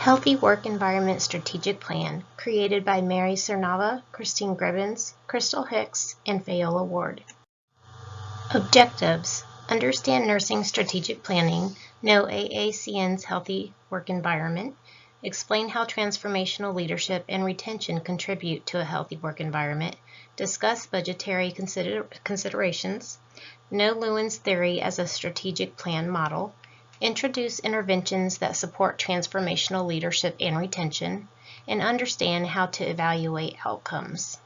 Healthy Work Environment Strategic Plan, created by Mary Cernava, Christine Gribbins, Crystal Hicks, and Fayola Ward. Objectives: understand nursing strategic planning, know AACN's Healthy Work Environment, explain how transformational leadership and retention contribute to a healthy work environment, discuss budgetary considerations, know Lewin's theory as a strategic plan model, introduce interventions that support transformational leadership and retention, and understand how to evaluate outcomes.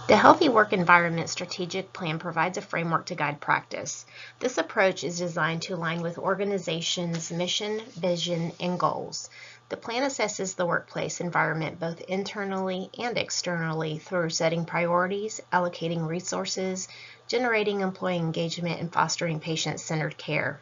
The Healthy Work Environment Strategic Plan provides a framework to guide practice. This approach is designed to align with organizations' mission, vision, and goals. The plan assesses the workplace environment both internally and externally through setting priorities, allocating resources, generating employee engagement, and fostering patient-centered care.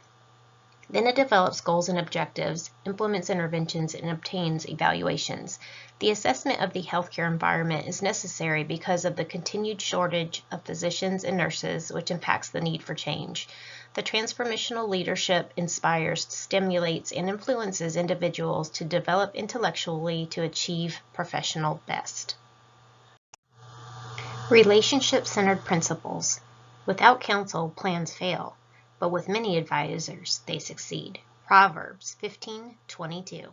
Then it develops goals and objectives, implements interventions, and obtains evaluations. The assessment of the healthcare environment is necessary because of the continued shortage of physicians and nurses, which impacts the need for change. The transformational leadership inspires, stimulates, and influences individuals to develop intellectually to achieve professional best. Relationship-centered principles. Without counsel, plans fail, but with many advisors, they succeed. Proverbs 15:22.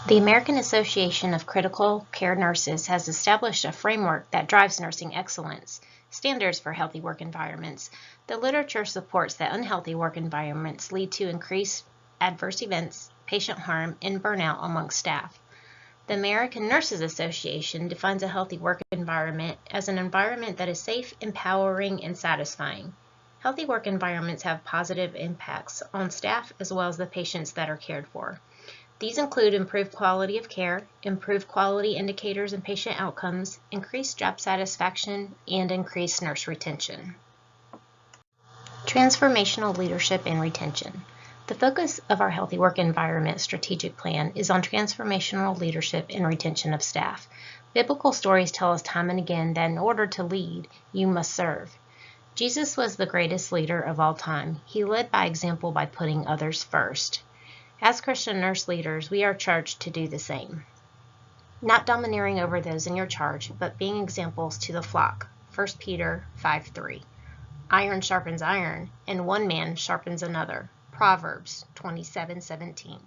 The American Association of Critical Care Nurses has established a framework that drives nursing excellence, standards for healthy work environments. The literature supports that unhealthy work environments lead to increased adverse events, patient harm, and burnout among staff. The American Nurses Association defines a healthy work environment as an environment that is safe, empowering, and satisfying. Healthy work environments have positive impacts on staff as well as the patients that are cared for. These include improved quality of care, improved quality indicators and patient outcomes, increased job satisfaction, and increased nurse retention. Transformational leadership and retention. The focus of our Healthy Work Environment Strategic Plan is on transformational leadership and retention of staff. Biblical stories tell us time and again that in order to lead, you must serve. Jesus was the greatest leader of all time. He led by example by putting others first. As Christian nurse leaders, we are charged to do the same. Not domineering over those in your charge, but being examples to the flock. 1 Peter 5:3. Iron sharpens iron, and one man sharpens another. Proverbs 27:17.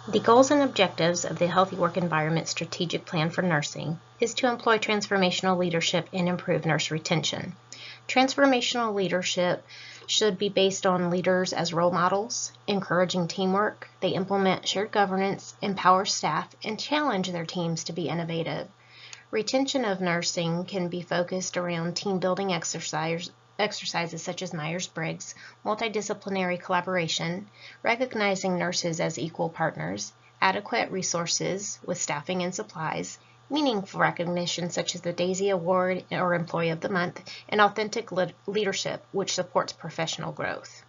The goals and objectives of the Healthy Work Environment Strategic Plan for Nursing is to employ transformational leadership and improve nurse retention. Transformational leadership should be based on leaders as role models, encouraging teamwork. They implement shared governance, empower staff, and challenge their teams to be innovative. Retention of nursing can be focused around team-building exercises such as Myers-Briggs, multidisciplinary collaboration, recognizing nurses as equal partners, adequate resources with staffing and supplies, meaningful recognition such as the Daisy Award or Employee of the Month, and authentic leadership which supports professional growth.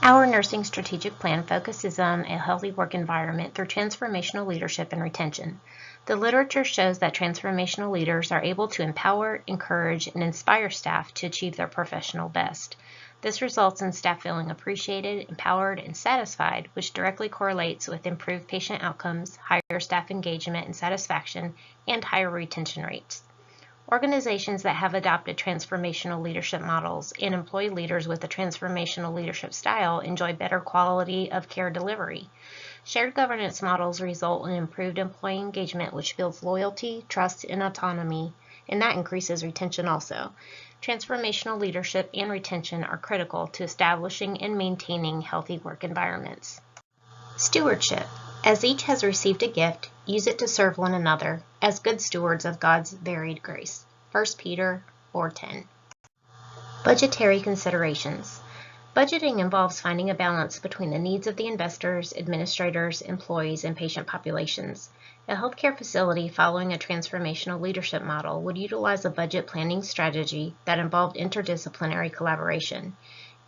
Our nursing strategic plan focuses on a healthy work environment through transformational leadership and retention. The literature shows that transformational leaders are able to empower, encourage, and inspire staff to achieve their professional best. This results in staff feeling appreciated, empowered, and satisfied, which directly correlates with improved patient outcomes, higher staff engagement and satisfaction, and higher retention rates. Organizations that have adopted transformational leadership models and employ leaders with a transformational leadership style enjoy better quality of care delivery. Shared governance models result in improved employee engagement, which builds loyalty, trust, and autonomy, and that increases retention also. Transformational leadership and retention are critical to establishing and maintaining healthy work environments. Stewardship. As each has received a gift, use it to serve one another as good stewards of God's varied grace. 1 Peter 4:10. Budgetary considerations. Budgeting involves finding a balance between the needs of the investors, administrators, employees, and patient populations. A healthcare facility following a transformational leadership model would utilize a budget planning strategy that involved interdisciplinary collaboration.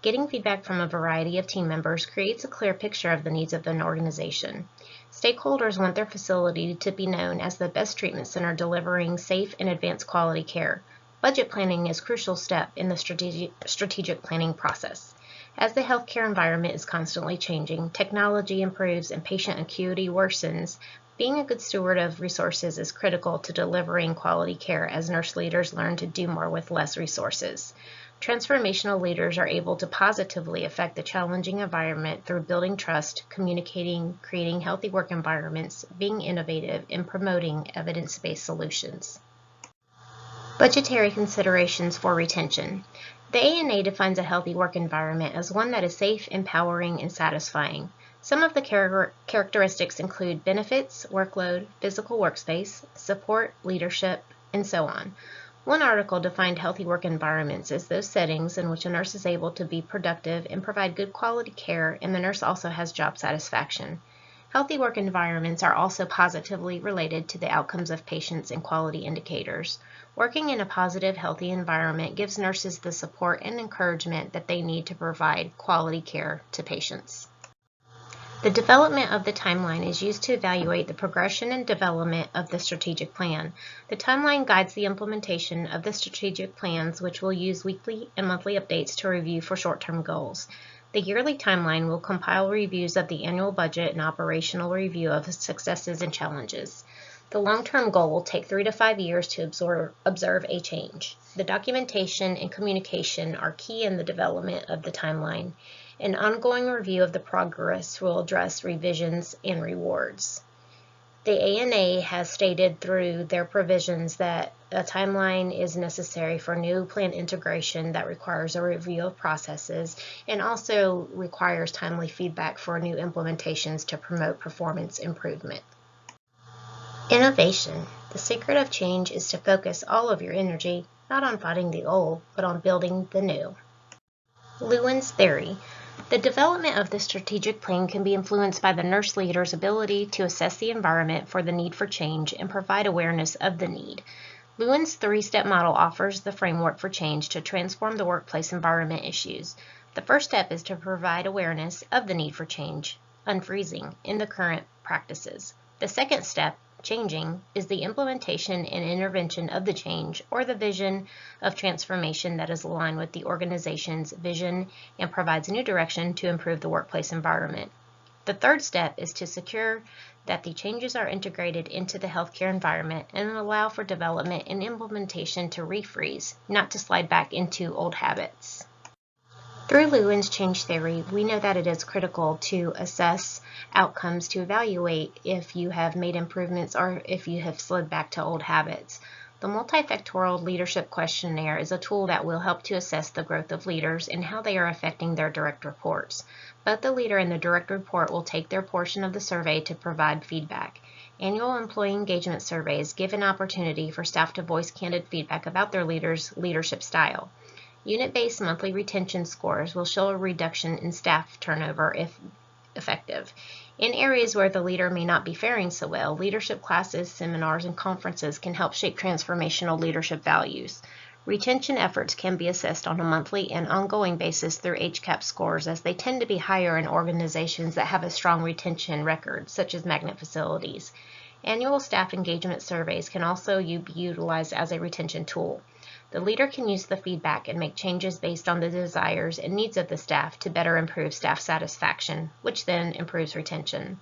Getting feedback from a variety of team members creates a clear picture of the needs of an organization. Stakeholders want their facility to be known as the best treatment center delivering safe and advanced quality care. Budget planning is a crucial step in the strategic planning process. As the healthcare environment is constantly changing, technology improves, and patient acuity worsens, being a good steward of resources is critical to delivering quality care as nurse leaders learn to do more with less resources. Transformational leaders are able to positively affect the challenging environment through building trust, communicating, creating healthy work environments, being innovative, and promoting evidence-based solutions. Budgetary considerations for retention. The ANA defines a healthy work environment as one that is safe, empowering, and satisfying. Some of the characteristics include benefits, workload, physical workspace, support, leadership, and so on. One article defined healthy work environments as those settings in which a nurse is able to be productive and provide good quality care, and the nurse also has job satisfaction. Healthy work environments are also positively related to the outcomes of patients and quality indicators. Working in a positive, healthy environment gives nurses the support and encouragement that they need to provide quality care to patients. The development of the timeline is used to evaluate the progression and development of the strategic plan. The timeline guides the implementation of the strategic plans, which will use weekly and monthly updates to review for short-term goals. The yearly timeline will compile reviews of the annual budget and operational review of successes and challenges. The long-term goal will take 3 to 5 years to observe a change. The documentation and communication are key in the development of the timeline. An ongoing review of the progress will address revisions and rewards. The ANA has stated through their provisions that a timeline is necessary for new plan integration that requires a review of processes and also requires timely feedback for new implementations to promote performance improvement. Innovation. The secret of change is to focus all of your energy not on fighting the old, but on building the new. Lewin's theory. The development of the strategic plan can be influenced by the nurse leader's ability to assess the environment for the need for change and provide awareness of the need. Lewin's three-step model offers the framework for change to transform the workplace environment issues. The first step is to provide awareness of the need for change, unfreezing, in the current practices. The second step, changing, is the implementation and intervention of the change or the vision of transformation that is aligned with the organization's vision and provides new direction to improve the workplace environment. The third step is to secure that the changes are integrated into the healthcare environment and allow for development and implementation to refreeze, not to slide back into old habits. Through Lewin's change theory, we know that it is critical to assess outcomes to evaluate if you have made improvements or if you have slid back to old habits. The multifactorial leadership questionnaire is a tool that will help to assess the growth of leaders and how they are affecting their direct reports. Both the leader and the direct report will take their portion of the survey to provide feedback. Annual employee engagement surveys give an opportunity for staff to voice candid feedback about their leader's leadership style. Unit-based monthly retention scores will show a reduction in staff turnover if effective. In areas where the leader may not be faring so well, leadership classes, seminars, and conferences can help shape transformational leadership values. Retention efforts can be assessed on a monthly and ongoing basis through HCAP scores, as they tend to be higher in organizations that have a strong retention record, such as magnet facilities. Annual staff engagement surveys can also be utilized as a retention tool. The leader can use the feedback and make changes based on the desires and needs of the staff to better improve staff satisfaction, which then improves retention.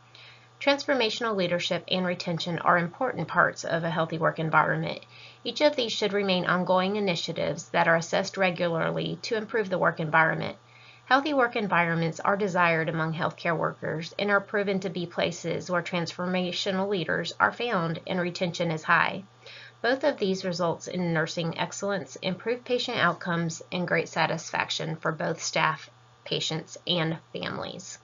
Transformational leadership and retention are important parts of a healthy work environment. Each of these should remain ongoing initiatives that are assessed regularly to improve the work environment. Healthy work environments are desired among healthcare workers and are proven to be places where transformational leaders are found and retention is high. Both of these results in nursing excellence, improved patient outcomes, and great satisfaction for both staff, patients, and families.